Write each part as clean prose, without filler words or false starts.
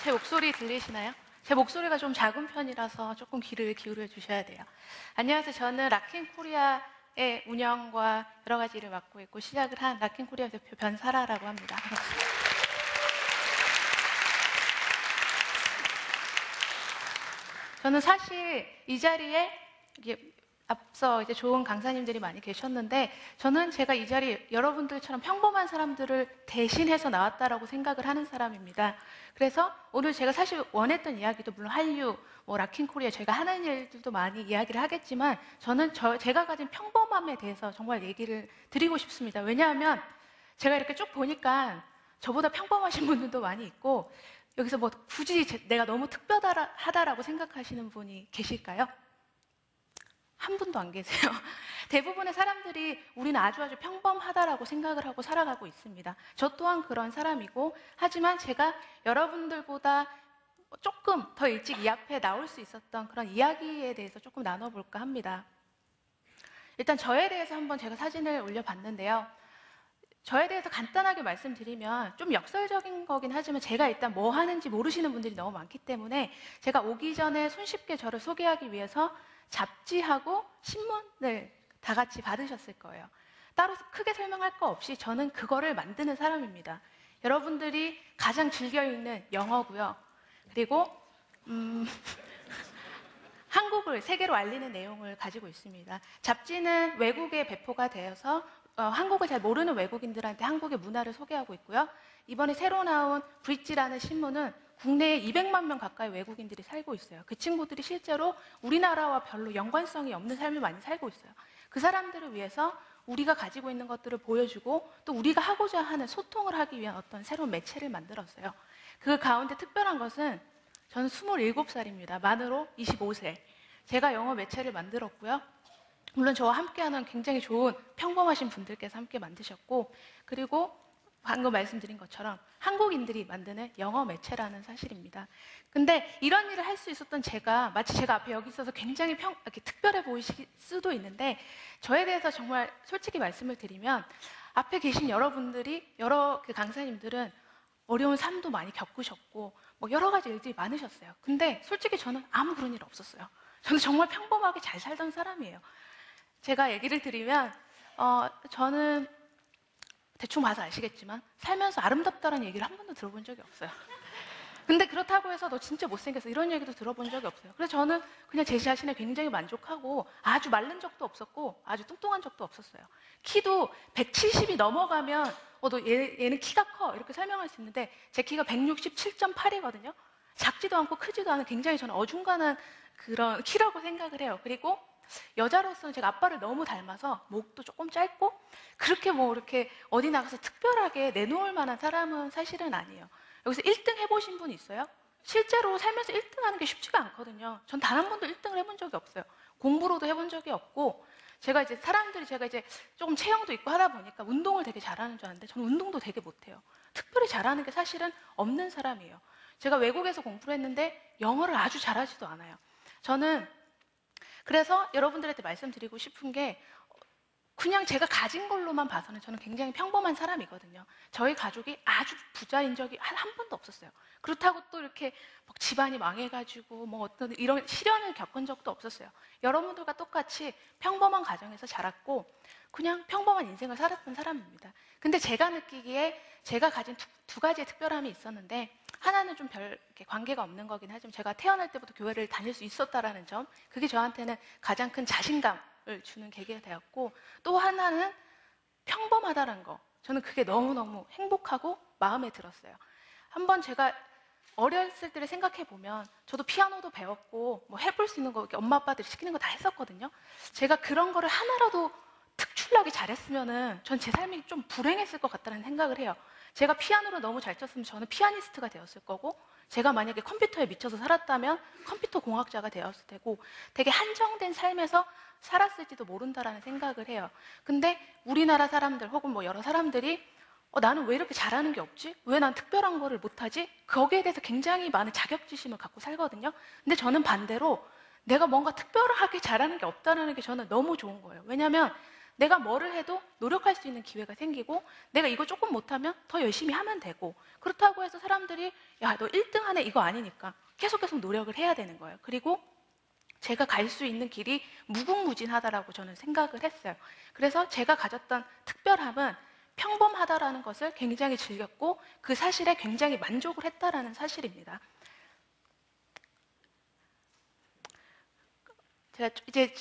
제 목소리 들리시나요? 제 목소리가 좀 작은 편이라서 조금 귀를 기울여 주셔야 돼요. 안녕하세요. 저는 락킹코리아의 운영과 여러 가지 일을 맡고 있고 시작을 한 락킹코리아 대표 변사라라고 합니다. 저는 사실 이 자리에 앞서 이제 좋은 강사님들이 많이 계셨는데 저는 제가 이 자리에 여러분들처럼 평범한 사람들을 대신해서 나왔다라고 생각을 하는 사람입니다. 그래서 오늘 제가 사실 원했던 이야기도 물론 한류, 락킹코리아 제가 하는 일들도 많이 이야기를 하겠지만 저는 제가 가진 평범함에 대해서 정말 얘기를 드리고 싶습니다. 왜냐하면 제가 이렇게 쭉 보니까 저보다 평범하신 분들도 많이 있고 여기서 굳이 내가 너무 특별하다라고 생각하시는 분이 계실까요? 한 분도 안 계세요. 대부분의 사람들이 우리는 아주 평범하다라고 생각을 하고 살아가고 있습니다. 저 또한 그런 사람이고 하지만 제가 여러분들보다 조금 더 일찍 이 앞에 나올 수 있었던 그런 이야기에 대해서 조금 나눠볼까 합니다. 일단 저에 대해서 한번 제가 사진을 올려봤는데요. 저에 대해서 간단하게 말씀드리면 좀 역설적인 거긴 하지만 제가 일단 뭐 하는지 모르시는 분들이 너무 많기 때문에 제가 오기 전에 손쉽게 저를 소개하기 위해서 잡지하고 신문을 다 같이 받으셨을 거예요. 따로 크게 설명할 거 없이 저는 그거를 만드는 사람입니다. 여러분들이 가장 즐겨 읽는 영어고요. 그리고 한국을 세계로 알리는 내용을 가지고 있습니다. 잡지는 외국에 배포가 되어서 한국을 잘 모르는 외국인들한테 한국의 문화를 소개하고 있고요. 이번에 새로 나온 브릿지라는 신문은 국내에 200만 명 가까이 외국인들이 살고 있어요. 그 친구들이 실제로 우리나라와 별로 연관성이 없는 삶을 많이 살고 있어요. 그 사람들을 위해서 우리가 가지고 있는 것들을 보여주고 또 우리가 하고자 하는 소통을 하기 위한 어떤 새로운 매체를 만들었어요. 그 가운데 특별한 것은 저는 27살입니다. 만으로 25세. 제가 영어 매체를 만들었고요. 물론 저와 함께하는 굉장히 좋은 평범하신 분들께서 함께 만드셨고 그리고 방금 말씀드린 것처럼 한국인들이 만드는 영어 매체라는 사실입니다. 근데 이런 일을 할 수 있었던 제가 마치 제가 앞에 여기 있어서 굉장히 이렇게 특별해 보이실 수도 있는데 저에 대해서 정말 솔직히 말씀을 드리면 앞에 계신 여러분들이 여러 강사님들은 어려운 삶도 많이 겪으셨고 여러 가지 일들이 많으셨어요. 근데 솔직히 저는 아무 그런 일 없었어요. 저는 정말 평범하게 잘 살던 사람이에요. 제가 얘기를 드리면 저는 대충 봐서 아시겠지만 살면서 아름답다는 얘기를 한 번도 들어본 적이 없어요. 근데 그렇다고 해서 너 진짜 못생겼어 이런 얘기도 들어본 적이 없어요. 그래서 저는 그냥 제 자신에 굉장히 만족하고 아주 마른 적도 없었고 아주 뚱뚱한 적도 없었어요. 키도 170이 넘어가면 너 얘는 키가 커 이렇게 설명할 수 있는데 제 키가 167.8이거든요. 작지도 않고 크지도 않은 굉장히 저는 어중간한 그런 키라고 생각을 해요. 그리고 여자로서는 제가 아빠를 너무 닮아서 목도 조금 짧고 그렇게 이렇게 어디 나가서 특별하게 내놓을 만한 사람은 사실은 아니에요. 여기서 1등 해보신 분 있어요? 실제로 살면서 1등 하는 게 쉽지가 않거든요. 전 단 한 번도 1등을 해본 적이 없어요. 공부로도 해본 적이 없고 제가 이제 조금 체형도 있고 하다 보니까 운동을 되게 잘하는 줄 아는데 저는 운동도 되게 못해요. 특별히 잘하는 게 사실은 없는 사람이에요. 제가 외국에서 공부를 했는데 영어를 아주 잘하지도 않아요. 저는 그래서 여러분들한테 말씀드리고 싶은 게 그냥 제가 가진 걸로만 봐서는 저는 굉장히 평범한 사람이거든요. 저희 가족이 아주 부자인 적이 한 번도 없었어요. 그렇다고 또 이렇게 집안이 망해가지고 어떤 이런 시련을 겪은 적도 없었어요. 여러분들과 똑같이 평범한 가정에서 자랐고 그냥 평범한 인생을 살았던 사람입니다. 근데 제가 느끼기에 제가 가진 두 가지의 특별함이 있었는데 하나는 좀 별 관계가 없는 거긴 하지만 제가 태어날 때부터 교회를 다닐 수 있었다라는 점 그게 저한테는 가장 큰 자신감을 주는 계기가 되었고 또 하나는 평범하다는 거 저는 그게 너무너무 행복하고 마음에 들었어요. 한번 제가 어렸을 때를 생각해 보면 저도 피아노도 배웠고 해볼 수 있는 거 엄마 아빠들이 시키는 거 다 했었거든요. 제가 그런 거를 하나라도 특출나게 잘했으면은 전 제 삶이 좀 불행했을 것 같다는 생각을 해요. 제가 피아노를 너무 잘 쳤으면 저는 피아니스트가 되었을 거고 제가 만약에 컴퓨터에 미쳐서 살았다면 컴퓨터 공학자가 되었을 테고 되게 한정된 삶에서 살았을지도 모른다라는 생각을 해요. 근데 우리나라 사람들 혹은 여러 사람들이 나는 왜 이렇게 잘하는 게 없지? 왜 난 특별한 거를 못하지? 거기에 대해서 굉장히 많은 자격지심을 갖고 살거든요. 근데 저는 반대로 내가 뭔가 특별하게 잘하는 게 없다는 게 저는 너무 좋은 거예요. 왜냐하면 내가 뭐를 해도 노력할 수 있는 기회가 생기고 내가 이거 조금 못하면 더 열심히 하면 되고 그렇다고 해서 사람들이 야, 너 1등 하네 이거 아니니까 계속 노력을 해야 되는 거예요. 그리고 제가 갈 수 있는 길이 무궁무진하다라고 저는 생각을 했어요. 그래서 제가 가졌던 특별함은 평범하다라는 것을 굉장히 즐겼고 그 사실에 굉장히 만족을 했다라는 사실입니다.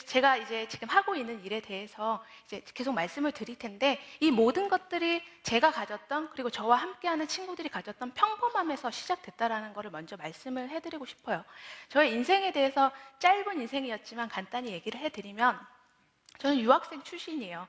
제가 이제 지금 하고 있는 일에 대해서 이제 계속 말씀을 드릴 텐데 이 모든 것들이 제가 가졌던 그리고 저와 함께하는 친구들이 가졌던 평범함에서 시작됐다라는 것을 먼저 말씀을 해드리고 싶어요. 저의 인생에 대해서 짧은 인생이었지만 간단히 얘기를 해드리면 저는 유학생 출신이에요.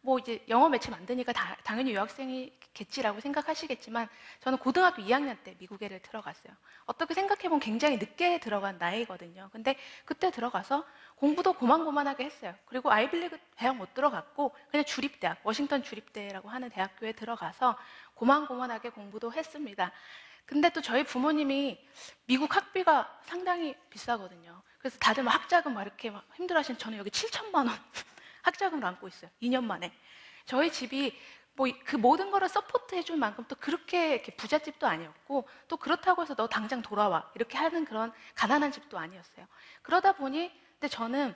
뭐 이제 영어 매체 만드니까 당연히 유학생이겠지라고 생각하시겠지만 저는 고등학교 2학년 때 미국에를 들어갔어요. 어떻게 생각해보면 굉장히 늦게 들어간 나이거든요. 근데 그때 들어가서 공부도 고만고만하게 했어요. 그리고 아이빌리그 대학 못 들어갔고 그냥 주립대학, 워싱턴 주립대라고 하는 대학교에 들어가서 고만고만하게 공부도 했습니다. 근데 또 저희 부모님이 미국 학비가 상당히 비싸거든요. 그래서 다들 막 학자금 막 이렇게 막 힘들어하시는 저는 여기 7천만 원 학자금을 안고 있어요. 2년 만에. 저희 집이 뭐 그 모든 거를 서포트 해줄 만큼 또 그렇게 이렇게 부잣집도 아니었고 또 그렇다고 해서 너 당장 돌아와 이렇게 하는 그런 가난한 집도 아니었어요. 그러다 보니 근데 저는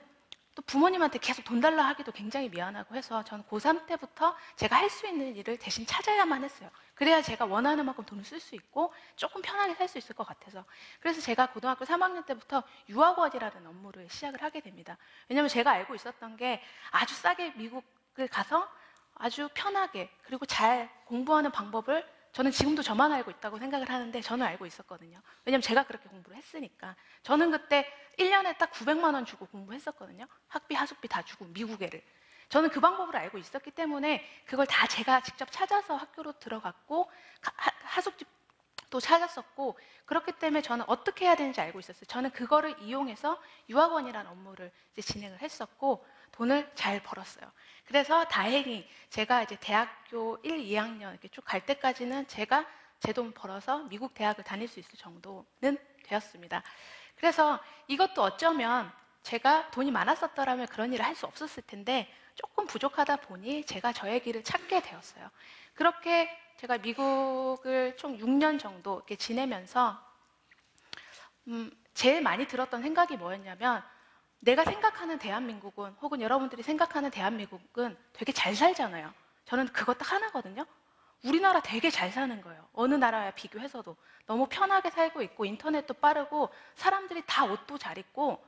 또 부모님한테 계속 돈 달라 하기도 굉장히 미안하고 해서 저는 고3 때부터 제가 할 수 있는 일을 대신 찾아야만 했어요. 그래야 제가 원하는 만큼 돈을 쓸 수 있고 조금 편하게 살 수 있을 것 같아서. 그래서 제가 고등학교 3학년 때부터 유학원이라는 업무를 시작을 하게 됩니다. 왜냐하면 제가 알고 있었던 게 아주 싸게 미국을 가서 아주 편하게 그리고 잘 공부하는 방법을 저는 지금도 저만 알고 있다고 생각을 하는데 저는 알고 있었거든요. 왜냐면 제가 그렇게 공부를 했으니까. 저는 그때 1년에 딱 900만 원 주고 공부했었거든요. 학비, 하숙비 다 주고 미국에를. 저는 그 방법을 알고 있었기 때문에 그걸 다 제가 직접 찾아서 학교로 들어갔고 하숙집도 찾았었고 그렇기 때문에 저는 어떻게 해야 되는지 알고 있었어요. 저는 그거를 이용해서 유학원이라는 업무를 이제 진행을 했었고 돈을 잘 벌었어요. 그래서 다행히 제가 이제 대학교 1, 2학년 이렇게 쭉 갈 때까지는 제가 제 돈 벌어서 미국 대학을 다닐 수 있을 정도는 되었습니다. 그래서 이것도 어쩌면 제가 돈이 많았었더라면 그런 일을 할 수 없었을 텐데 조금 부족하다 보니 제가 저의 길을 찾게 되었어요. 그렇게 제가 미국을 총 6년 정도 이렇게 지내면서 제일 많이 들었던 생각이 뭐였냐면 내가 생각하는 대한민국은 혹은 여러분들이 생각하는 대한민국은 되게 잘 살잖아요. 저는 그거 딱 하나거든요. 우리나라 되게 잘 사는 거예요. 어느 나라와 비교해서도 너무 편하게 살고 있고 인터넷도 빠르고 사람들이 다 옷도 잘 입고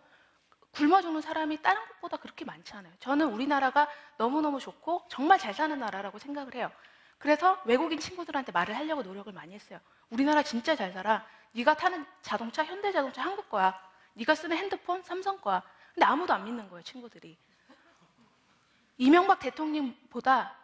굶어 죽는 사람이 다른 곳보다 그렇게 많지 않아요. 저는 우리나라가 너무너무 좋고 정말 잘 사는 나라라고 생각을 해요. 그래서 외국인 친구들한테 말을 하려고 노력을 많이 했어요. 우리나라 진짜 잘 살아. 네가 타는 자동차 현대자동차 한국 거야. 네가 쓰는 핸드폰 삼성 거야. 근데 아무도 안 믿는 거예요, 친구들이. 이명박 대통령보다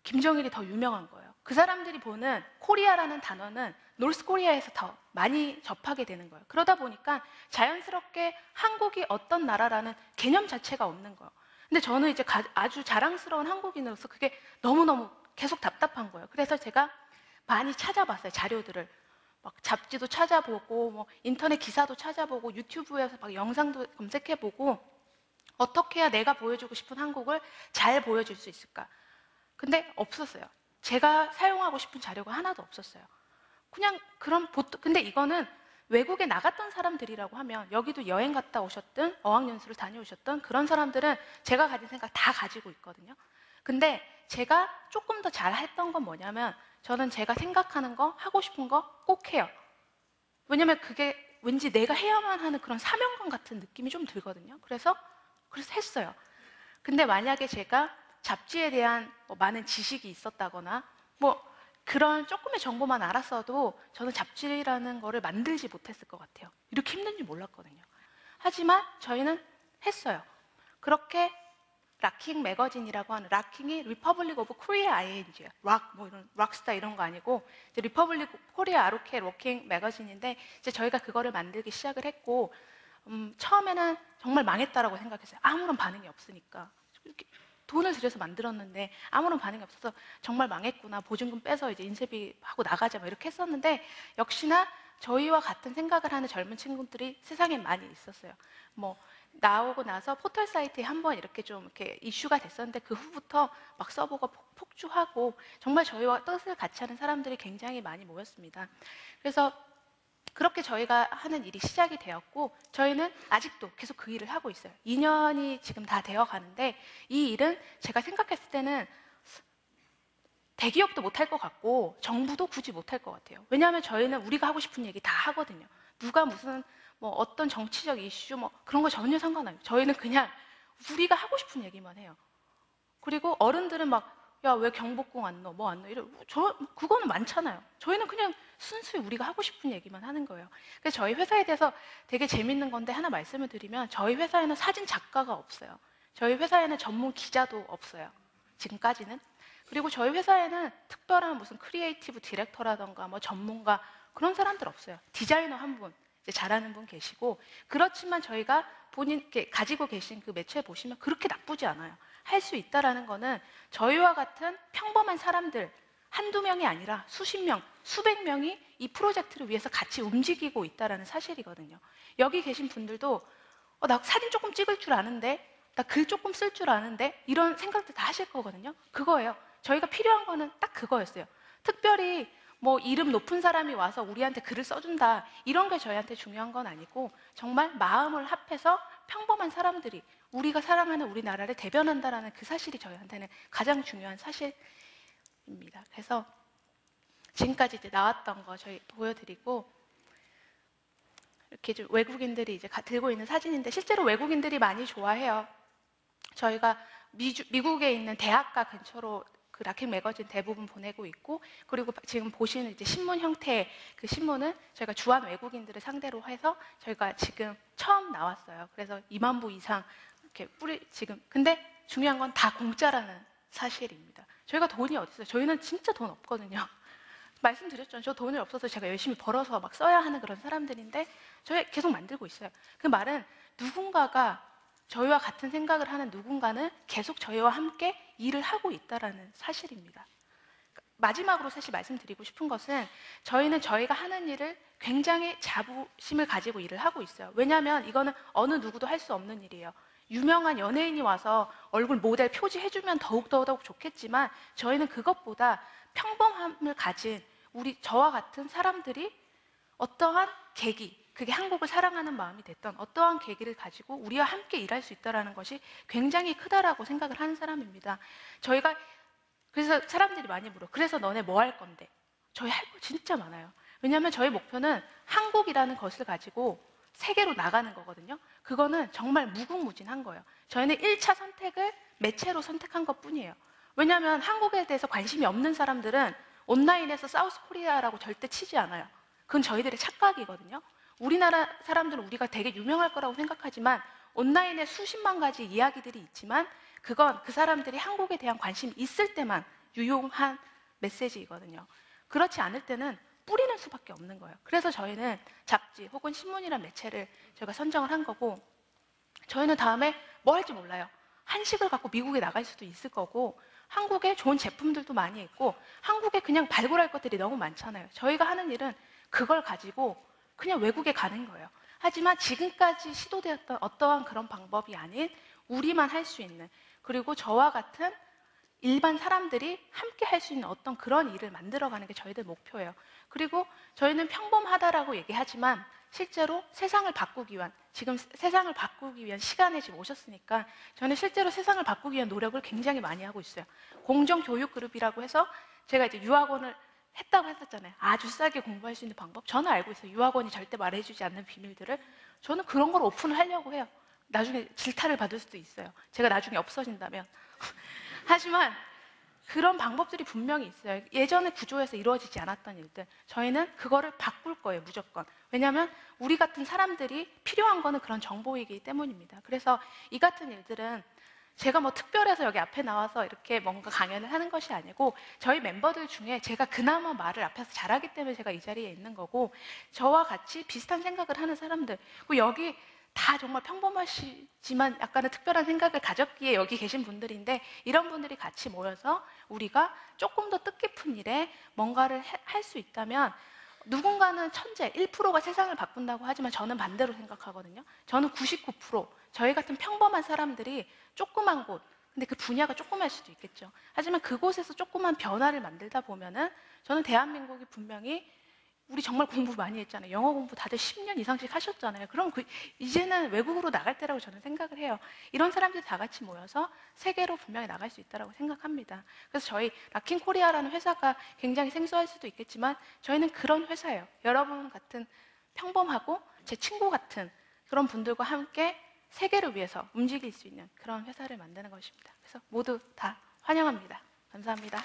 김정일이 더 유명한 거예요. 그 사람들이 보는 코리아라는 단어는 노스코리아에서 더 많이 접하게 되는 거예요. 그러다 보니까 자연스럽게 한국이 어떤 나라라는 개념 자체가 없는 거예요. 근데 저는 이제 아주 자랑스러운 한국인으로서 그게 너무너무 계속 답답한 거예요. 그래서 제가 많이 찾아봤어요, 자료들을. 막 잡지도 찾아보고 뭐 인터넷 기사도 찾아보고 유튜브에서 막 영상도 검색해보고 어떻게 해야 내가 보여주고 싶은 한국을 잘 보여줄 수 있을까? 근데 없었어요. 제가 사용하고 싶은 자료가 하나도 없었어요. 그냥 근데 이거는 외국에 나갔던 사람들이라고 하면 여기도 여행 갔다 오셨든 어학연수를 다녀오셨던 그런 사람들은 제가 가진 생각 다 가지고 있거든요. 근데 제가 조금 더 잘했던 건 뭐냐면 저는 제가 생각하는 거, 하고 싶은 거 꼭 해요. 왜냐면 그게 왠지 내가 해야만 하는 그런 사명감 같은 느낌이 좀 들거든요. 그래서 했어요. 근데 만약에 제가 잡지에 대한 뭐 많은 지식이 있었다거나 뭐 그런 조금의 정보만 알았어도 저는 잡지라는 거를 만들지 못했을 것 같아요. 이렇게 힘든지 몰랐거든요. 하지만 저희는 했어요. 그렇게 락킹 매거진이라고 하는, 락킹이 리퍼블릭 오브 코리아 ING예요. 뭐 이런 락스타 이런 거 아니고 이제 리퍼블릭 코리아 아로케 락킹 매거진인데 이제 저희가 그거를 만들기 시작을 했고 처음에는 정말 망했다라고 생각했어요. 아무런 반응이 없으니까. 이렇게 돈을 들여서 만들었는데 아무런 반응이 없어서 정말 망했구나. 보증금 빼서 이제 인쇄비 하고 나가자 막 이렇게 했었는데 역시나 저희와 같은 생각을 하는 젊은 친구들이 세상에 많이 있었어요. 뭐 나오고 나서 포털 사이트에 한번 이렇게 좀 이렇게 이슈가 됐었는데 그 후부터 막 서버가 폭주하고 정말 저희와 뜻을 같이 하는 사람들이 굉장히 많이 모였습니다. 그래서 그렇게 저희가 하는 일이 시작이 되었고 저희는 아직도 계속 그 일을 하고 있어요. 2년이 지금 다 되어 가는데 이 일은 제가 생각했을 때는 대기업도 못할 것 같고 정부도 굳이 못할 것 같아요. 왜냐하면 저희는 우리가 하고 싶은 얘기 다 하거든요. 누가 무슨 뭐 어떤 정치적 이슈 뭐 그런 거 전혀 상관없어요. 저희는 그냥 우리가 하고 싶은 얘기만 해요. 그리고 어른들은 막 야, 왜 경복궁 안 넣어? 뭐 안 넣어? 그거는 많잖아요. 저희는 그냥 순수히 우리가 하고 싶은 얘기만 하는 거예요. 그래서 저희 회사에 대해서 되게 재밌는 건데 하나 말씀을 드리면 저희 회사에는 사진 작가가 없어요. 저희 회사에는 전문 기자도 없어요. 지금까지는. 그리고 저희 회사에는 특별한 무슨 크리에이티브 디렉터라던가 뭐 전문가 그런 사람들 없어요. 디자이너 한 분, 이제 잘하는 분 계시고 그렇지만 저희가 본인 가지고 계신 그 매체 보시면 그렇게 나쁘지 않아요. 할 수 있다라는 거는 저희와 같은 평범한 사람들 한두 명이 아니라 수십 명, 수백 명이 이 프로젝트를 위해서 같이 움직이고 있다라는 사실이거든요. 여기 계신 분들도 나 사진 조금 찍을 줄 아는데 나 글 조금 쓸 줄 아는데 이런 생각들 다 하실 거거든요. 그거예요. 저희가 필요한 거는 딱 그거였어요. 특별히 뭐 이름 높은 사람이 와서 우리한테 글을 써준다 이런 게 저희한테 중요한 건 아니고 정말 마음을 합해서 평범한 사람들이 우리가 사랑하는 우리나라를 대변한다라는 그 사실이 저희한테는 가장 중요한 사실입니다. 그래서 지금까지 이제 나왔던 거 저희 보여드리고 이렇게 좀 외국인들이 이제 들고 있는 사진인데 실제로 외국인들이 많이 좋아해요. 저희가 미국에 있는 대학가 근처로 그 락킹 매거진 대부분 보내고 있고 그리고 지금 보시는 이제 신문 형태의 그 신문은 저희가 주한 외국인들을 상대로 해서 저희가 지금 처음 나왔어요. 그래서 2만 부 이상 이렇게 지금 근데 중요한 건 다 공짜라는 사실입니다. 저희가 돈이 어디 있어요? 저희는 진짜 돈 없거든요. 말씀드렸죠. 저 돈이 없어서 제가 열심히 벌어서 막 써야 하는 그런 사람들인데 저희 계속 만들고 있어요. 그 말은 누군가가 저희와 같은 생각을 하는 누군가는 계속 저희와 함께 일을 하고 있다는 사실입니다. 마지막으로 사실 말씀드리고 싶은 것은 저희는 저희가 하는 일을 굉장히 자부심을 가지고 일을 하고 있어요. 왜냐하면 이거는 어느 누구도 할 수 없는 일이에요. 유명한 연예인이 와서 얼굴 모델 표지해주면 더욱 좋겠지만 저희는 그것보다 평범함을 가진 저와 같은 사람들이 어떠한 계기, 그게 한국을 사랑하는 마음이 됐던 어떠한 계기를 가지고 우리와 함께 일할 수 있다는 것이 굉장히 크다라고 생각을 하는 사람입니다. 저희가 그래서 사람들이 많이 물어. 그래서 너네 뭐 할 건데? 저희 할 거 진짜 많아요. 왜냐하면 저희 목표는 한국이라는 것을 가지고 세계로 나가는 거거든요. 그거는 정말 무궁무진한 거예요. 저희는 1차 선택을 매체로 선택한 것뿐이에요. 왜냐하면 한국에 대해서 관심이 없는 사람들은 온라인에서 사우스 코리아라고 절대 치지 않아요. 그건 저희들의 착각이거든요. 우리나라 사람들은 우리가 되게 유명할 거라고 생각하지만 온라인에 수십만 가지 이야기들이 있지만 그건 그 사람들이 한국에 대한 관심이 있을 때만 유용한 메시지이거든요. 그렇지 않을 때는 뿌리는 수밖에 없는 거예요. 그래서 저희는 잡지 혹은 신문이란 매체를 저희가 선정을 한 거고 저희는 다음에 뭐 할지 몰라요. 한식을 갖고 미국에 나갈 수도 있을 거고 한국에 좋은 제품들도 많이 있고 한국에 그냥 발굴할 것들이 너무 많잖아요. 저희가 하는 일은 그걸 가지고 그냥 외국에 가는 거예요. 하지만 지금까지 시도되었던 어떠한 그런 방법이 아닌 우리만 할 수 있는 그리고 저와 같은 일반 사람들이 함께 할 수 있는 어떤 그런 일을 만들어가는 게 저희들 목표예요. 그리고 저희는 평범하다라고 얘기하지만 실제로 세상을 바꾸기 위한 지금 세상을 바꾸기 위한 시간에 지금 오셨으니까 저는 실제로 세상을 바꾸기 위한 노력을 굉장히 많이 하고 있어요. 공정교육그룹이라고 해서 제가 이제 유학원을 했다고 했었잖아요. 아주 싸게 공부할 수 있는 방법. 저는 알고 있어요. 유학원이 절대 말해주지 않는 비밀들을. 저는 그런 걸 오픈을 하려고 해요. 나중에 질타를 받을 수도 있어요. 제가 나중에 없어진다면. 하지만 그런 방법들이 분명히 있어요. 예전의 구조에서 이루어지지 않았던 일들. 저희는 그거를 바꿀 거예요, 무조건. 왜냐하면 우리 같은 사람들이 필요한 거는 그런 정보이기 때문입니다. 그래서 이 같은 일들은 제가 뭐 특별해서 여기 앞에 나와서 이렇게 뭔가 강연을 하는 것이 아니고 저희 멤버들 중에 제가 그나마 말을 앞에서 잘하기 때문에 제가 이 자리에 있는 거고 저와 같이 비슷한 생각을 하는 사람들 그리고 여기 다 정말 평범하시지만 약간의 특별한 생각을 가졌기에 여기 계신 분들인데 이런 분들이 같이 모여서 우리가 조금 더 뜻깊은 일에 뭔가를 할 수 있다면 누군가는 천재, 1%가 세상을 바꾼다고 하지만 저는 반대로 생각하거든요. 저는 99%, 저희 같은 평범한 사람들이 조그만 곳, 근데 그 분야가 조그만 수도 있겠죠. 하지만 그곳에서 조그만 변화를 만들다 보면은 저는 대한민국이 분명히 우리 정말 공부 많이 했잖아요. 영어 공부 다들 10년 이상씩 하셨잖아요. 그럼 이제는 외국으로 나갈 때라고 저는 생각을 해요. 이런 사람들이 다 같이 모여서 세계로 분명히 나갈 수 있다고 생각합니다. 그래서 저희 락킹 코리아라는 회사가 굉장히 생소할 수도 있겠지만 저희는 그런 회사예요. 여러분 같은 평범하고 제 친구 같은 그런 분들과 함께 세계를 위해서 움직일 수 있는 그런 회사를 만드는 것입니다. 그래서 모두 다 환영합니다. 감사합니다.